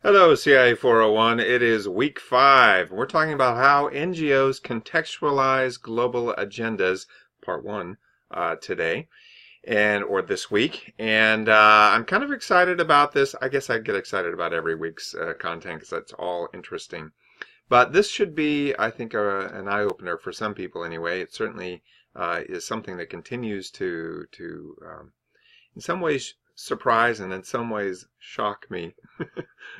Hello, CIE 401. It is week 5. We're talking about how NGOs contextualize global agendas, part 1, today or this week. And I'm kind of excited about this. I guess I get excited about every week's content because that's all interesting. But this should be, I think, an eye-opener for some people anyway. It certainly is something that continues to in some ways surprise and in some ways shock me,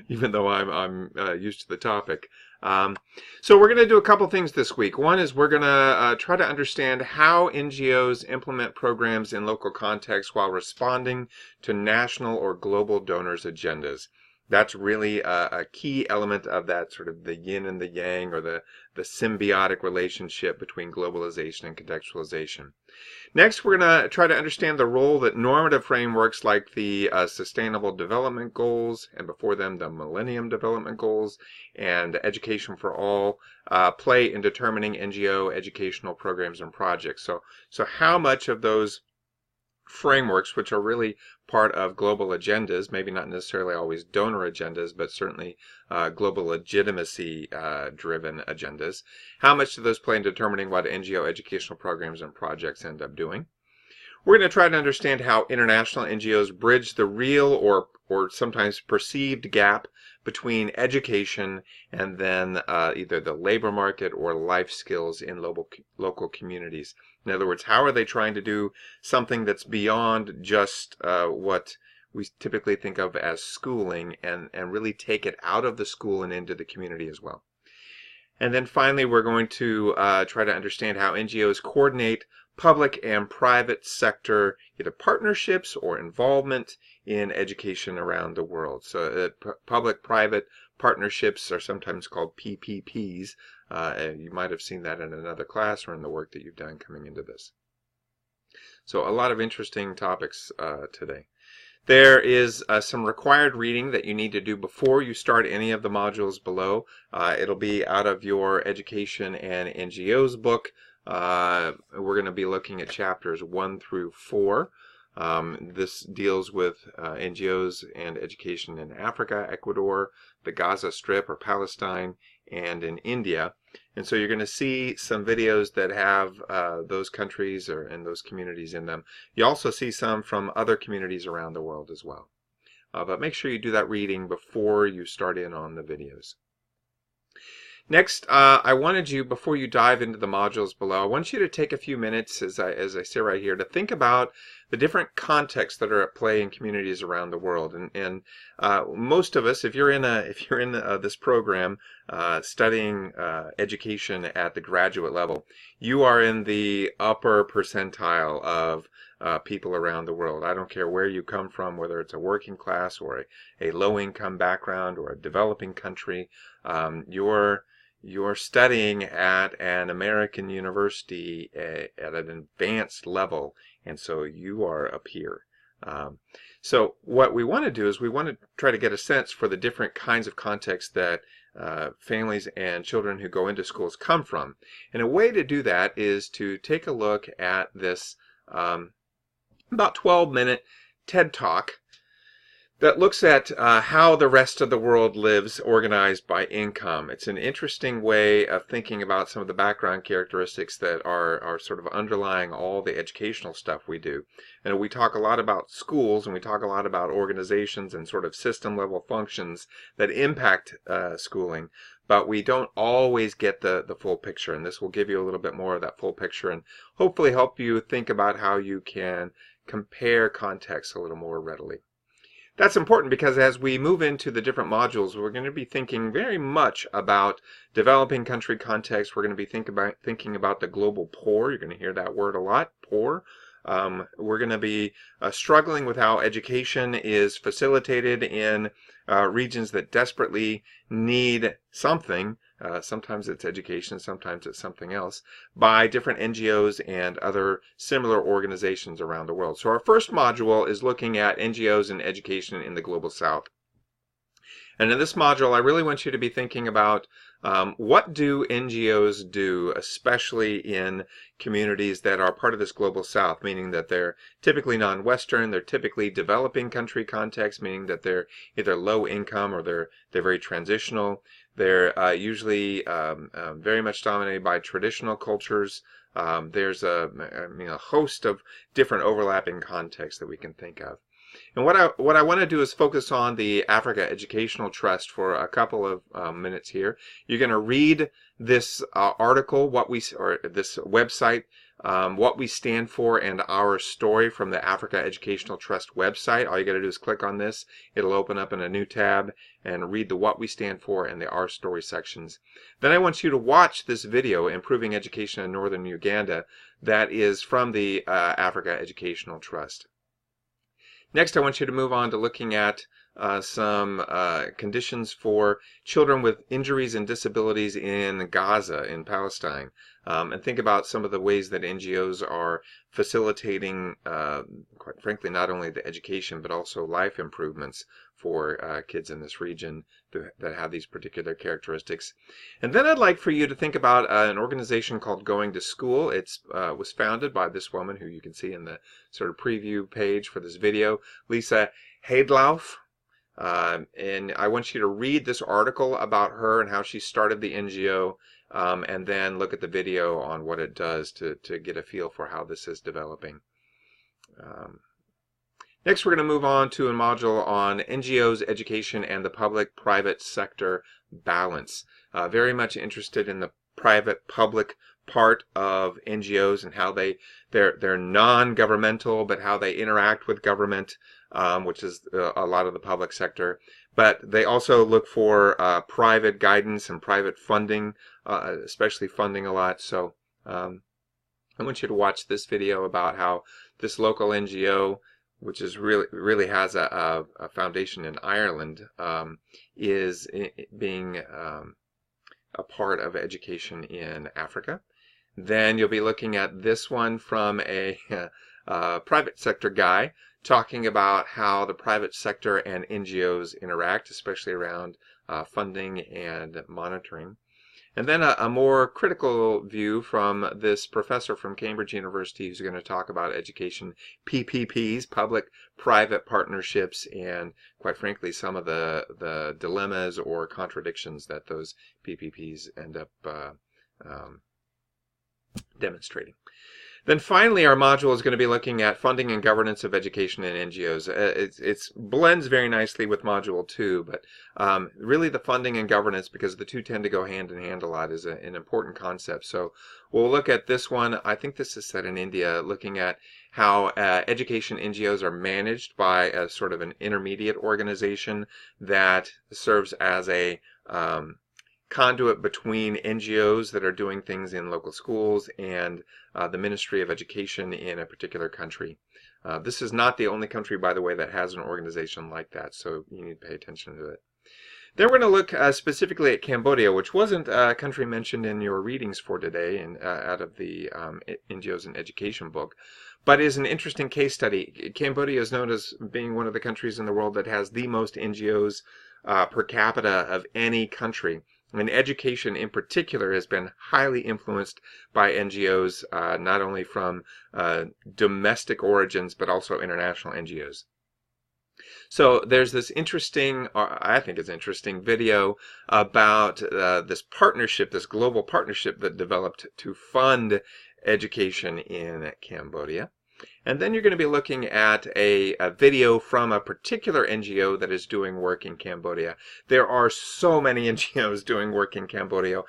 even though I'm used to the topic. So we're going to do a couple things this week. One is we're going to try to understand how NGOs implement programs in local context while responding to national or global donors' agendas. That's really a key element of that sort of the yin and the yang, or the symbiotic relationship between globalization and contextualization. Next, we're going to try to understand the role that normative frameworks like the Sustainable Development Goals, and before them the Millennium Development Goals, and Education for All play in determining NGO educational programs and projects. So how much of those frameworks, which are really part of global agendas, maybe not necessarily always donor agendas, but certainly global legitimacy driven agendas, how much do those play in determining what NGO educational programs and projects end up doing? We're going to try to understand how international NGOs bridge the real or sometimes perceived gap between education and then either the labor market or life skills in local communities. In other words, how are they trying to do something that's beyond just what we typically think of as schooling, and really take it out of the school and into the community as well. And then finally, we're going to try to understand how NGOs coordinate public and private sector either partnerships or involvement in education around the world. So public-private partnerships are sometimes called PPPs. You might have seen that in another class or in the work that you've done coming into this. So a lot of interesting topics today. There is some required reading that you need to do before you start any of the modules below. It'll be out of your Education and NGOs book. We're going to be looking at chapters 1 through 4. This deals with NGOs and education in Africa, Ecuador, the Gaza Strip or Palestine, and in India. And so you're going to see some videos that have those countries and those communities in them. You also see some from other communities around the world as well. But make sure you do that reading before you start in on the videos. Next, I wanted you, before you dive into the modules below, I want you to take a few minutes, as I say right here, to think about the different contexts that are at play in communities around the world. And most of us, if you're in this program studying education at the graduate level, you are in the upper percentile of people around the world. I don't care where you come from, whether it's a working class or a low-income background or a developing country. You're studying at an American university at an advanced level, and so you are up here. So what we want to do is we want to try to get a sense for the different kinds of contexts that families and children who go into schools come from. And a way to do that is to take a look at this about 12-minute TED Talk that looks at how the rest of the world lives organized by income. It's an interesting way of thinking about some of the background characteristics that are sort of underlying all the educational stuff we do. And we talk a lot about schools, and we talk a lot about organizations and sort of system level functions that impact schooling, but we don't always get the full picture. And this will give you a little bit more of that full picture and hopefully help you think about how you can compare contexts a little more readily. That's important because as we move into the different modules, we're going to be thinking very much about developing country context. We're going to be thinking about the global poor. You're going to hear that word a lot, poor. We're going to be struggling with how education is facilitated in regions that desperately need something. Sometimes it's education, sometimes it's something else, by different NGOs and other similar organizations around the world. So our first module is looking at NGOs and education in the Global South. And in this module, I really want you to be thinking about what do NGOs do, especially in communities that are part of this global south, meaning that they're typically non-Western, they're typically developing country context, meaning that they're either low income or they're very transitional. They're usually very much dominated by traditional cultures. There's a host of different overlapping contexts that we can think of. And what I want to do is focus on the Africa Educational Trust for a couple of minutes here. You're going to read this article, this website, what we stand for, and our story from the Africa Educational Trust website. All you got to do is click on this. It'll open up in a new tab and read the what we stand for and the our story sections. Then I want you to watch this video, Improving Education in Northern Uganda, that is from the Africa Educational Trust. Next, I want you to move on to looking at some conditions for children with injuries and disabilities in Gaza, in Palestine, and think about some of the ways that NGOs are facilitating, quite frankly, not only the education but also life improvements for kids in this region that have these particular characteristics. And then I'd like for you to think about an organization called Going to School. It was founded by this woman who you can see in the sort of preview page for this video, Lisa Heidlauf. And I want you to read this article about her and how she started the NGO, and then look at the video on what it does to get a feel for how this is developing. Next, we're going to move on to a module on NGOs, education, and the public-private sector balance. Very much interested in the private-public part of NGOs and how they're non-governmental, but how they interact with government, which is a lot of the public sector. But they also look for private guidance and private funding, especially funding a lot. So I want you to watch this video about how this local NGO, which is really has a foundation in Ireland, is being a part of education in Africa. Then you'll be looking at this one from a private sector guy talking about how the private sector and NGOs interact, especially around funding and monitoring. And then a more critical view from this professor from Cambridge University who's going to talk about education PPPs, public-private partnerships, and quite frankly some of the dilemmas or contradictions that those PPPs end up demonstrating. Then finally, our module is going to be looking at funding and governance of education in NGOs. It blends very nicely with module 2, but really the funding and governance, because the two tend to go hand in hand a lot, is an important concept. So we'll look at this one. I think this is set in India, looking at how education NGOs are managed by a sort of an intermediate organization that serves as a conduit between NGOs that are doing things in local schools and the Ministry of Education in a particular country. This is not the only country, by the way, that has an organization like that, so you need to pay attention to it. Then we're going to look specifically at Cambodia, which wasn't a country mentioned in your readings for today and out of the NGOs in Education book, but is an interesting case study. Cambodia is known as being one of the countries in the world that has the most NGOs per capita of any country. And education in particular has been highly influenced by NGOs, not only from domestic origins, but also international NGOs. So there's this interesting, I think it's interesting, video about this partnership, this global partnership that developed to fund education in Cambodia. And then you're going to be looking at a video from a particular NGO that is doing work in Cambodia. There are so many NGOs doing work in Cambodia,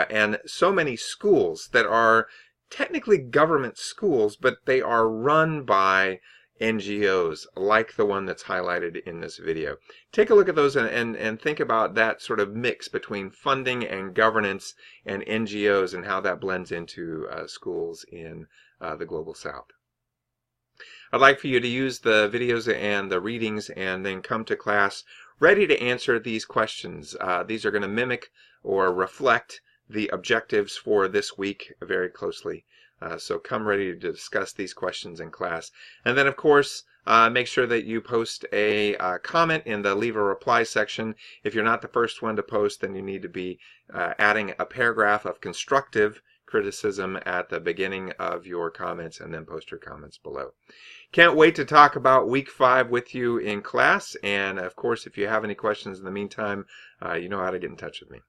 and so many schools that are technically government schools, but they are run by NGOs, like the one that's highlighted in this video. Take a look at those and think about that sort of mix between funding and governance and NGOs and how that blends into schools in the Global South. I'd like for you to use the videos and the readings and then come to class ready to answer these questions. These are going to mimic or reflect the objectives for this week very closely. So come ready to discuss these questions in class. And then, of course, make sure that you post a comment in the leave a reply section. If you're not the first one to post, then you need to be adding a paragraph of constructive criticism at the beginning of your comments, and then post your comments below. Can't wait to talk about week 5 with you in class. And of course, if you have any questions in the meantime, you know how to get in touch with me.